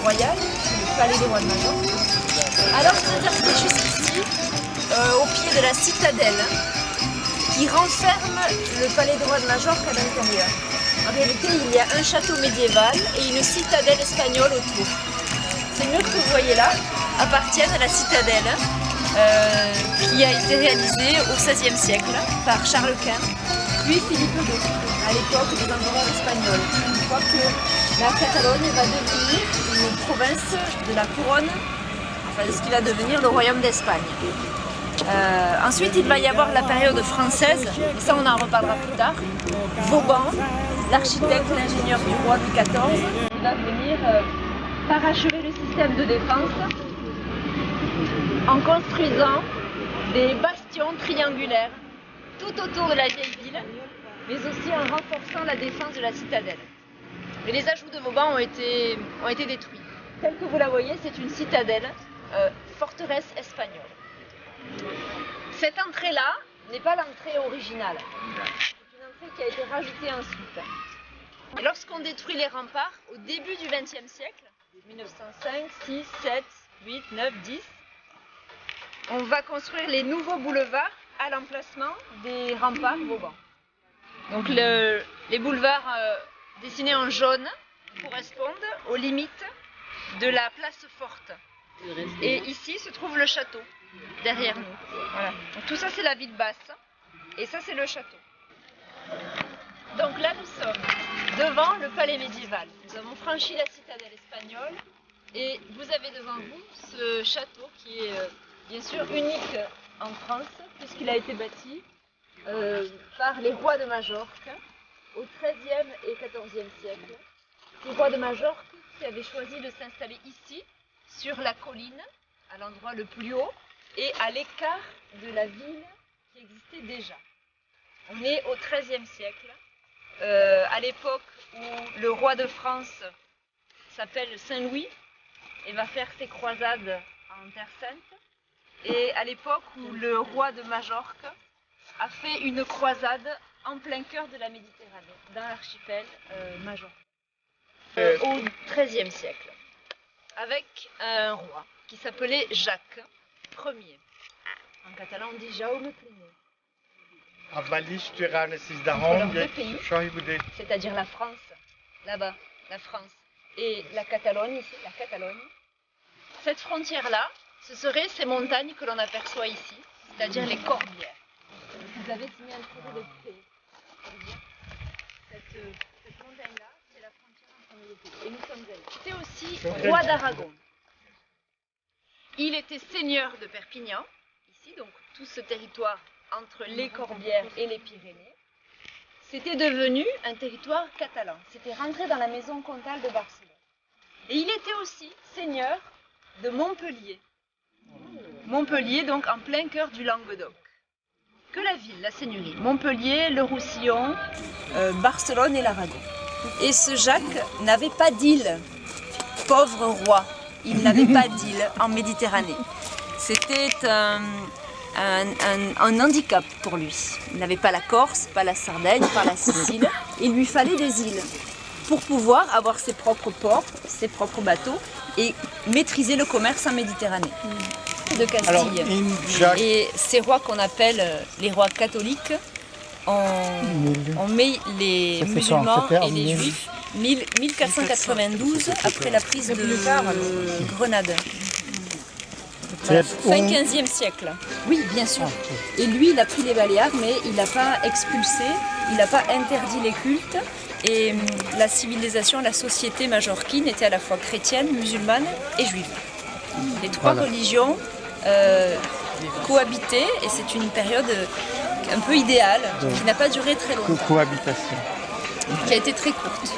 royal, le palais des rois de Majorque. Alors c'est-à-dire que c'est jusqu'ici, au pied de la citadelle, qui renferme le palais des rois de Majorque à l'intérieur. En réalité, il y a un château médiéval et une citadelle espagnole autour. Ces murs que vous voyez là appartiennent à la citadelle qui a été réalisée au XVIe siècle par Charles Quint, puis Philippe II, à l'époque des empereurs espagnols. Une fois que la Catalogne va devenir une province de la couronne, enfin de ce qui va devenir le royaume d'Espagne. Ensuite, il va y avoir la période française, et ça on en reparlera plus tard. Vauban, l'architecte, l'ingénieur du roi Louis XIV, qui va venir parachever le système de défense en construisant des bastions triangulaires tout autour de la vieille ville, mais aussi en renforçant la défense de la citadelle. Et les ajouts de Vauban ont été détruits. Telle que vous la voyez, c'est une citadelle, forteresse espagnole. Cette entrée-là n'est pas l'entrée originale. C'est une entrée qui a été rajoutée ensuite. Et lorsqu'on détruit les remparts, au début du XXe siècle, 1905, 6, 7, 8, 9, 10, on va construire les nouveaux boulevards à l'emplacement des remparts Vauban. Donc les boulevards dessinés en jaune correspondent aux limites de la place forte. Et ici se trouve le château, derrière nous. Voilà. Donc tout ça c'est la ville basse, et ça c'est le château. Donc là nous sommes devant le palais médiéval. Nous avons franchi la citadelle espagnole, et vous avez devant vous ce château qui est bien sûr unique en France, puisqu'il a été bâti par les rois de Majorque au XIIIe et XIVe siècle. Les rois de Majorque qui avaient choisi de s'installer ici, sur la colline, à l'endroit le plus haut, et à l'écart de la ville qui existait déjà. On est au XIIIe siècle, à l'époque où le roi de France s'appelle Saint-Louis et va faire ses croisades en Terre Sainte, et à l'époque où le roi de Majorque a fait une croisade en plein cœur de la Méditerranée, dans l'archipel Majorque, au XIIIe siècle, avec un roi qui s'appelait Jacques Ier. En catalan on dit Jaume Ier. Entre leurs deux pays, c'est-à-dire la France, là-bas, la France, et la Catalogne, ici, la Catalogne, cette frontière-là, ce seraient ces montagnes que l'on aperçoit ici, c'est-à-dire les Corbières. Vous avez signé un traité de paix. Cette montagne-là, c'est la frontière entre nos deux pays. Et nous sommes allés. C'était aussi roi d'Aragon. Il était seigneur de Perpignan, ici, donc tout ce territoire entre les Corbières et les Pyrénées. C'était devenu un territoire catalan. C'était rentré dans la maison comtale de Barcelone. Et il était aussi seigneur de Montpellier. Montpellier, donc en plein cœur du Languedoc. Que la ville, la seigneurie. Montpellier, le Roussillon, Barcelone et l'Aragon. Et ce Jacques n'avait pas d'île. Pauvre roi, il n'avait pas d'île en Méditerranée. C'était un handicap pour lui. Il n'avait pas la Corse, pas la Sardaigne, pas la Sicile. Il lui fallait des îles pour pouvoir avoir ses propres ports, ses propres bateaux et maîtriser le commerce en Méditerranée. De Castille. Alors, et ces rois qu'on appelle les rois catholiques, on met les musulmans et les juifs 1492 après la prise de Grenade. Voilà. Fin 15e siècle. Oui, bien sûr. Et lui, il a pris les Baléares, mais il n'a pas expulsé, il n'a pas interdit les cultes. Et la civilisation, la société majorquine était à la fois chrétienne, musulmane et juive. Les trois religions cohabitaient, et c'est une période un peu idéale, qui n'a pas duré très longtemps. Cohabitation. Qui a été très courte.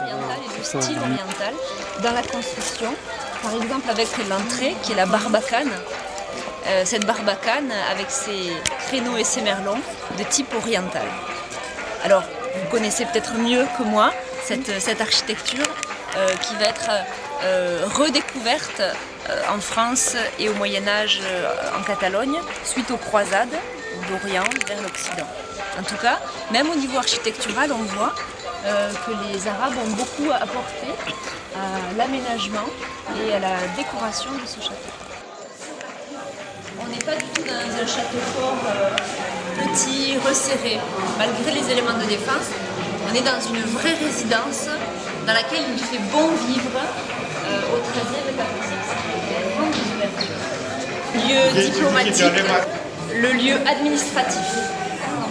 Oriental et le style oriental dans la construction, par exemple avec l'entrée qui est la barbacane. Cette barbacane avec ses créneaux et ses merlons de type oriental. Alors, vous connaissez peut-être mieux que moi cette architecture qui va être redécouverte en France et au Moyen-Âge en Catalogne suite aux croisades d'Orient vers l'Occident. En tout cas, même au niveau architectural, on voit que les Arabes ont beaucoup apporté à l'aménagement et à la décoration de ce château. On n'est pas du tout dans un château fort petit, resserré, malgré les éléments de défense. On est dans une vraie résidence dans laquelle il fait bon vivre au 13e et 14e siècle. Lieu diplomatique, le lieu administratif.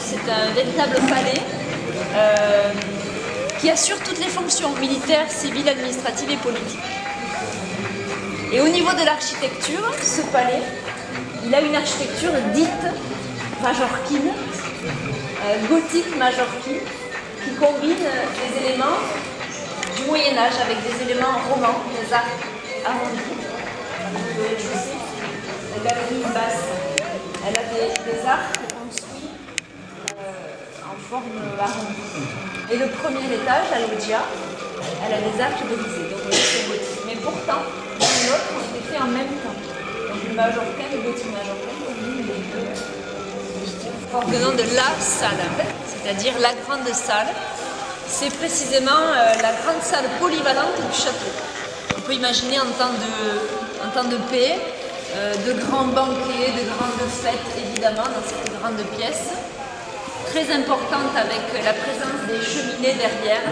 C'est un véritable palais qui assure toutes les fonctions militaires, civiles, administratives et politiques. Et au niveau de l'architecture, ce palais, il a une architecture dite majorquine, gothique majorquine, qui combine des éléments du Moyen-Âge avec des éléments romans, des arcs arrondis. Le rez-de-chaussée, la galerie basse, elle a des arcs construits en forme arrondie. Et le premier étage, la loggia, elle a des arcs brisés, donc c'est gothique. Mais pourtant, l'un et l'autre ont été faits en même temps. Donc le majorquin et le gothique majorquin combinent les deux. Porte le nom de la salle, c'est-à-dire la grande salle. C'est précisément la grande salle polyvalente du château. On peut imaginer en temps de paix, de grands banquets, de grandes fêtes évidemment dans cette grande pièce. Très importante avec la présence des cheminées derrière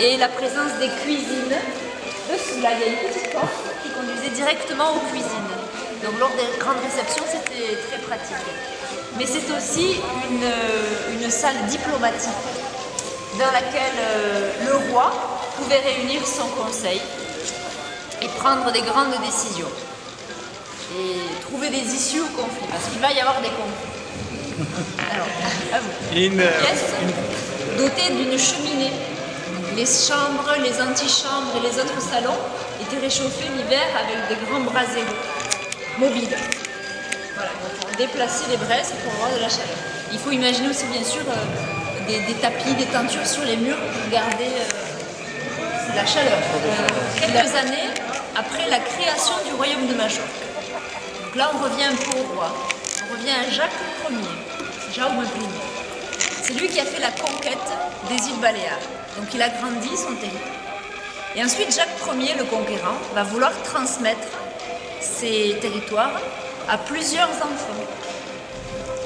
et la présence des cuisines. Dessus là, il y a une petite porte qui conduisait directement aux cuisines. Donc lors des grandes réceptions, c'était très pratique. Mais c'est aussi une salle diplomatique dans laquelle le roi pouvait réunir son conseil et prendre des grandes décisions et trouver des issues au conflit, parce qu'il va y avoir des conflits. Alors, à vous. Une pièce dotée d'une cheminée. Les chambres, les antichambres et les autres salons étaient réchauffés l'hiver avec des grands braseros mobiles. Voilà, donc on déplaçait les braises pour avoir de la chaleur. Il faut imaginer aussi bien sûr des tapis, des tentures sur les murs pour garder la chaleur. Quelques années après la création du royaume de Majorque. Donc là on revient un peu au roi. On revient à Jacques Ier, Jaume I. C'est lui qui a fait la conquête des îles Baléares. Donc il a grandi son territoire. Et ensuite Jacques Ier, le conquérant, va vouloir transmettre ces territoires à plusieurs enfants.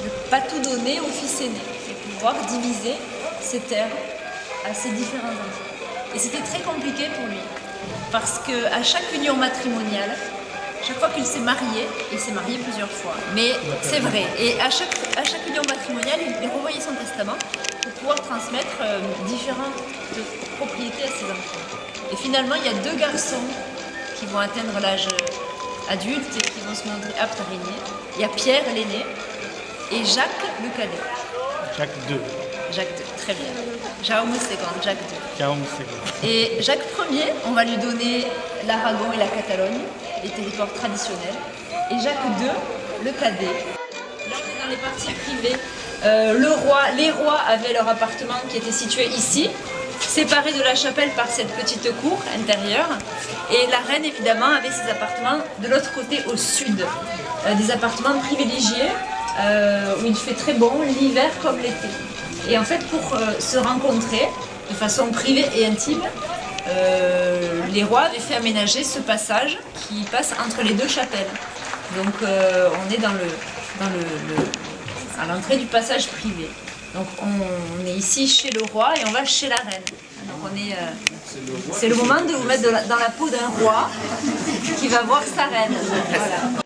Ne pas tout donner au fils aîné, et pouvoir diviser ses terres à ses différents enfants. Et c'était très compliqué pour lui, parce qu'à chaque union matrimoniale, chaque fois qu'il s'est marié, il s'est marié plusieurs fois, mais c'est vrai, et à chaque union matrimoniale, il revoyait son testament pour pouvoir transmettre différentes propriétés à ses enfants. Et finalement, il y a 2 garçons qui vont atteindre l'âge adulte et qui vont se montrer aptes à régner. Il y a Pierre, l'aîné, et Jacques, le cadet. Jacques II. Jacques II, très bien. Jaume II, Jacques II. Jaume II. Et Jacques Ier, on va lui donner l'Aragon et la Catalogne, les territoires traditionnels. Et Jacques II, le cadet. Là, on est dans les parties privées. Les rois avaient leur appartement qui était situé ici, séparé de la chapelle par cette petite cour intérieure. Et la reine, évidemment, avait ses appartements de l'autre côté, au sud. Des appartements privilégiés, où il fait très bon, l'hiver comme l'été. Et en fait, pour se rencontrer de façon privée et intime, les rois avaient fait aménager ce passage qui passe entre les 2 chapelles. Donc on est à l'entrée du passage privé. Donc on est ici chez le roi et on va chez la reine. Donc c'est le moment de vous mettre dans la peau d'un roi qui va voir sa reine. Voilà.